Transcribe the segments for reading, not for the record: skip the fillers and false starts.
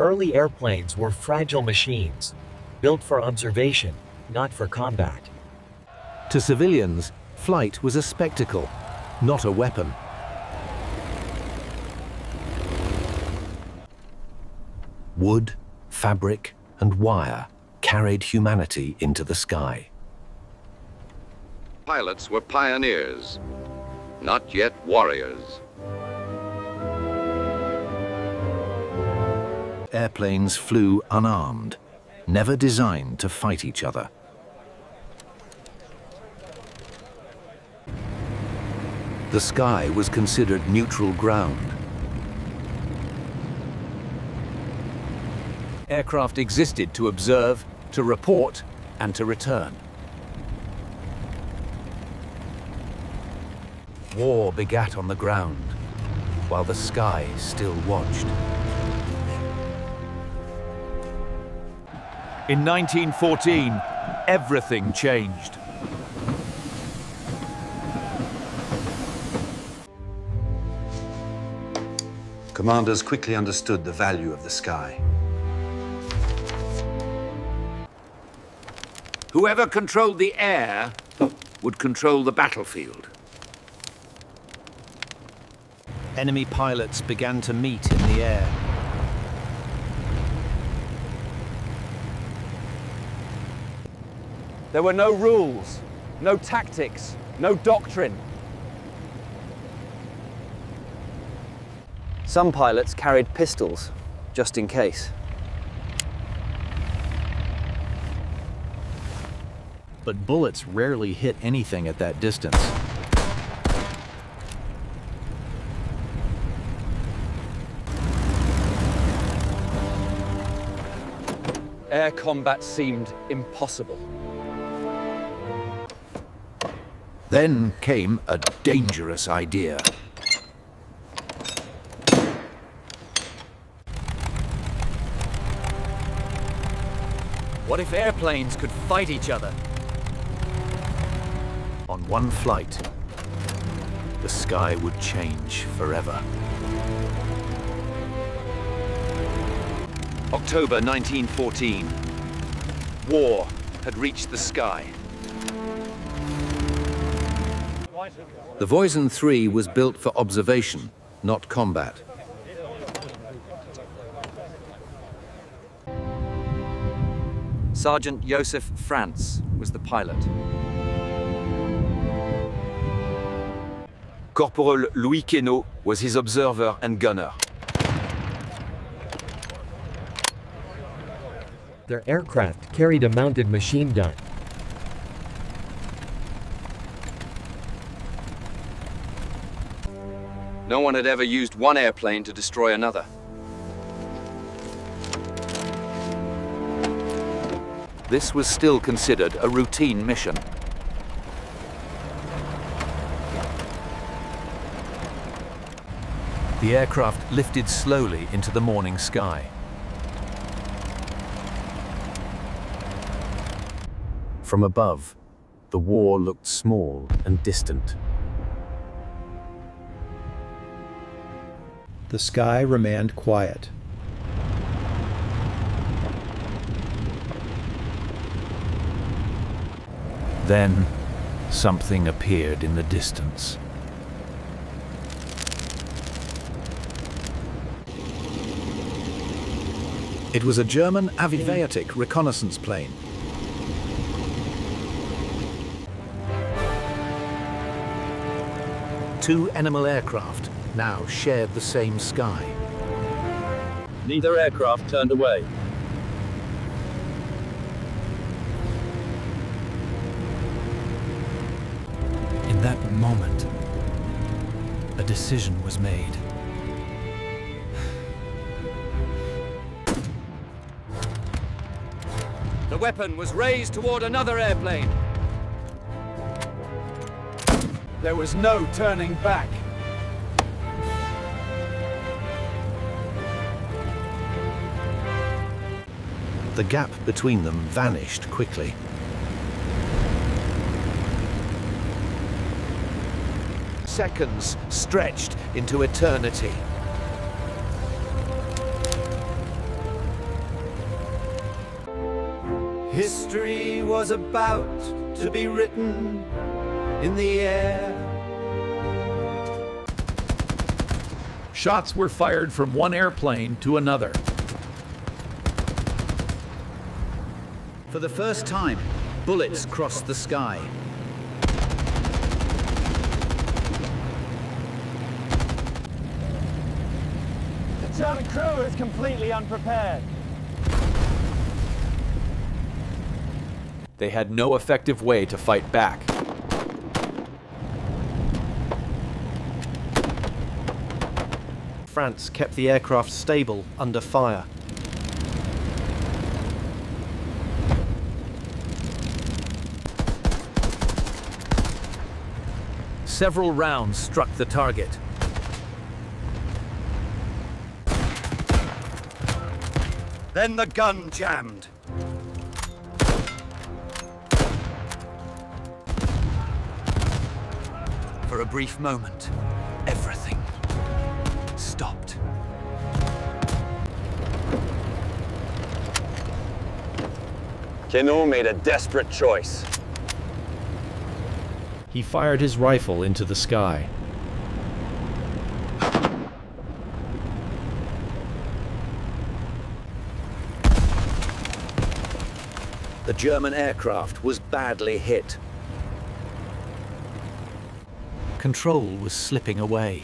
early airplanes were fragile machines, built for observation, not for combat. To civilians, flight was a spectacle, not a weapon. Wood, fabric, and wire carried humanity into the sky. Pilots were pioneers, not yet warriors. Airplanes flew unarmed, never designed to fight each other. The sky was considered neutral ground. Aircraft existed to observe, to report, and to return. War begat on the ground, while the sky still watched. In 1914, everything changed. Commanders quickly understood the value of the sky. Whoever controlled the air would control the battlefield. Enemy pilots began to meet in the air. There were no rules, no tactics, no doctrine. Some pilots carried pistols, just in case. But bullets rarely hit anything at that distance. Air combat seemed impossible. Then came a dangerous idea. What if airplanes could fight each other? On one flight, the sky would change forever. October 1914. War had reached the sky. The Voisin 3 was built for observation, not combat. Sergeant Joseph Franz was the pilot. Corporal Louis Queneau was his observer and gunner. Their aircraft carried a mounted machine gun. No one had ever used one airplane to destroy another. This was still considered a routine mission. The aircraft lifted slowly into the morning sky. From above, the war looked small and distant. The sky remained quiet. Then, something appeared in the distance. It was a German Aviatik reconnaissance plane. Two Animal aircraft now shared the same sky. Neither aircraft turned away. In that moment, a decision was made. The weapon was raised toward another airplane. There was no turning back. The gap between them vanished quickly. Seconds stretched into eternity. History was about to be written in the air. Shots were fired from one airplane to another. For the first time, bullets crossed the sky. The German crew is completely unprepared. They had no effective way to fight back. France kept the aircraft stable under fire. Several rounds struck the target. Then the gun jammed. For a brief moment, everything stopped. Queneau made a desperate choice. He fired his rifle into the sky. The German aircraft was badly hit. Control was slipping away.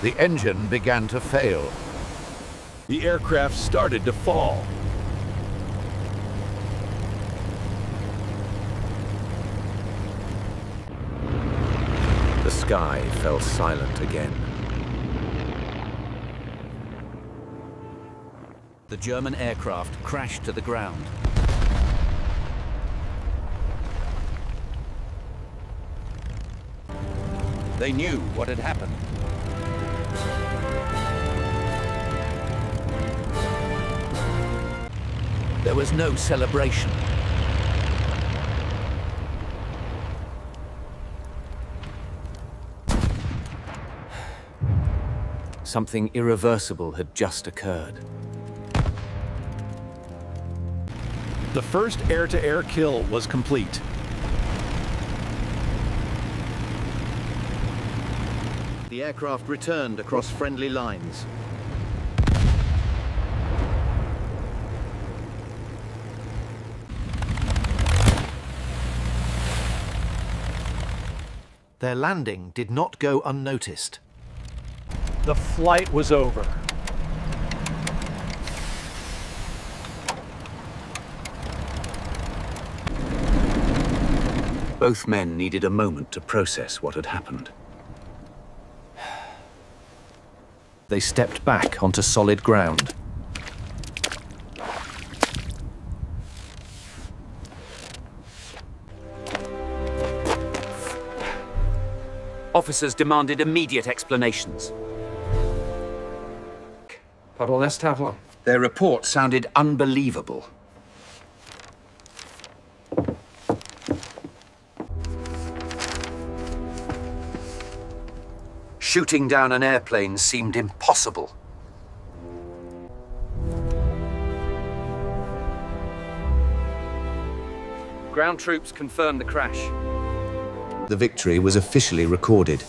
The engine began to fail. The aircraft started to fall. The sky fell silent again. The German aircraft crashed to the ground. They knew what had happened. There was no celebration. Something irreversible had just occurred. The first air-to-air kill was complete. The aircraft returned across friendly lines. Their landing did not go unnoticed. The flight was over. Both men needed a moment to process what had happened. They stepped back onto solid ground. Officers demanded immediate explanations. Their report sounded unbelievable. Shooting down an airplane seemed impossible. Ground troops confirmed the crash. The victory was officially recorded.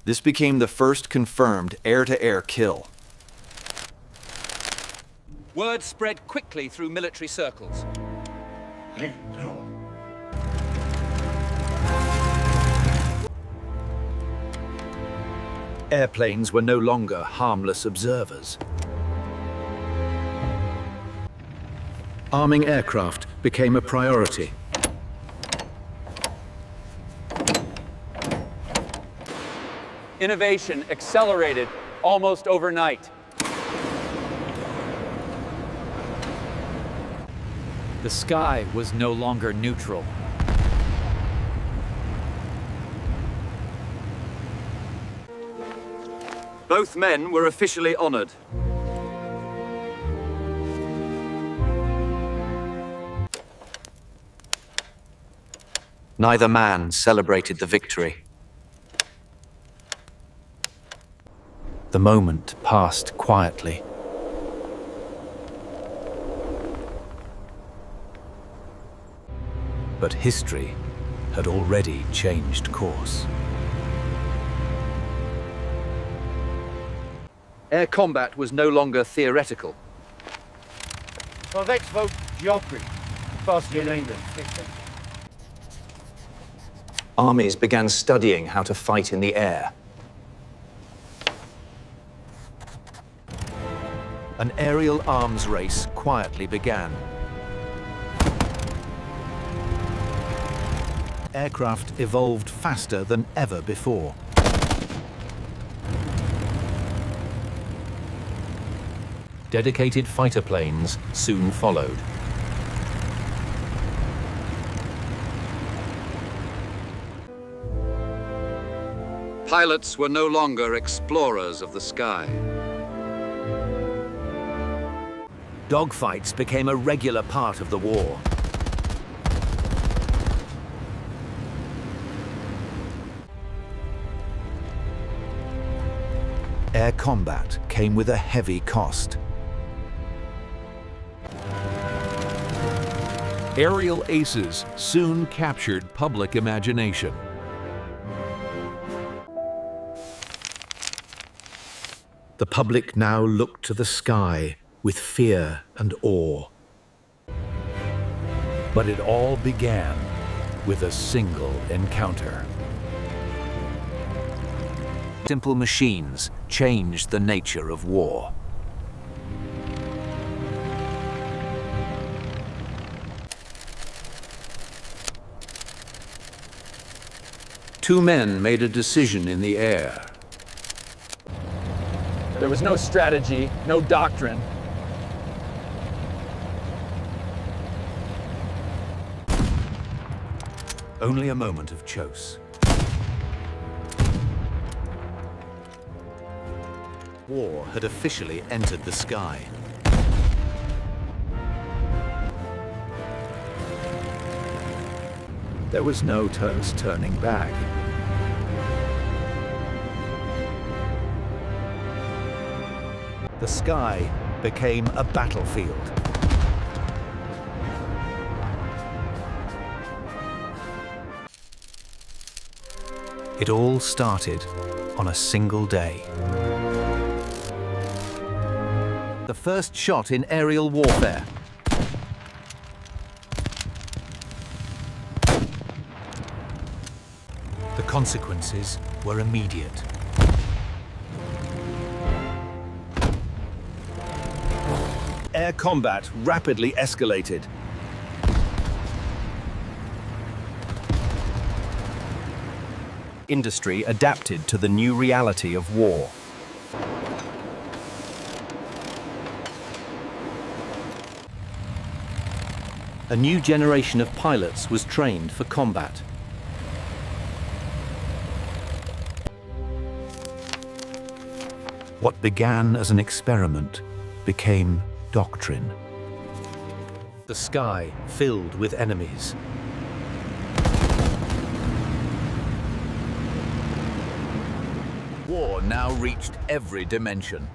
This became the first confirmed air-to-air kill. Word spread quickly through military circles. Airplanes were no longer harmless observers. Arming aircraft became a priority. Innovation accelerated almost overnight. The sky was no longer neutral. Both men were officially honored. Neither man celebrated the victory. The moment passed quietly. But history had already changed course. Air combat was no longer theoretical. So let's vote geography. First in England. Armies began studying how to fight in the air. An aerial arms race quietly began. Aircraft evolved faster than ever before. Dedicated fighter planes soon followed. Pilots were no longer explorers of the sky. Dogfights became a regular part of the war. Air combat came with a heavy cost. Aerial aces soon captured public imagination. The public now looked to the sky with fear and awe. But it all began with a single encounter. Simple machines changed the nature of war. Two men made a decision in the air. There was no strategy, no doctrine. Only a moment of choice. War had officially entered the sky. There was no turning back. The sky became a battlefield. It all started on a single day. The first shot in aerial warfare. The consequences were immediate. Air combat rapidly escalated. Industry adapted to the new reality of war. A new generation of pilots was trained for combat. What began as an experiment became doctrine. The sky filled with enemies. War now reached every dimension.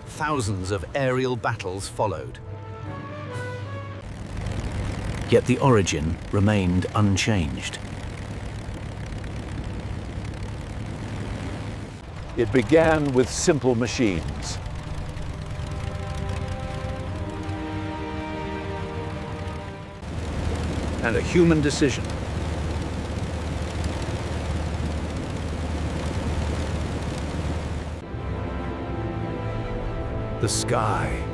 Thousands of aerial battles followed. Yet the origin remained unchanged. It began with simple machines. And a human decision. The sky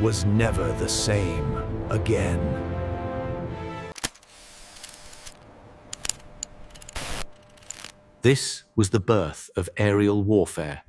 was never the same again. This was the birth of aerial warfare.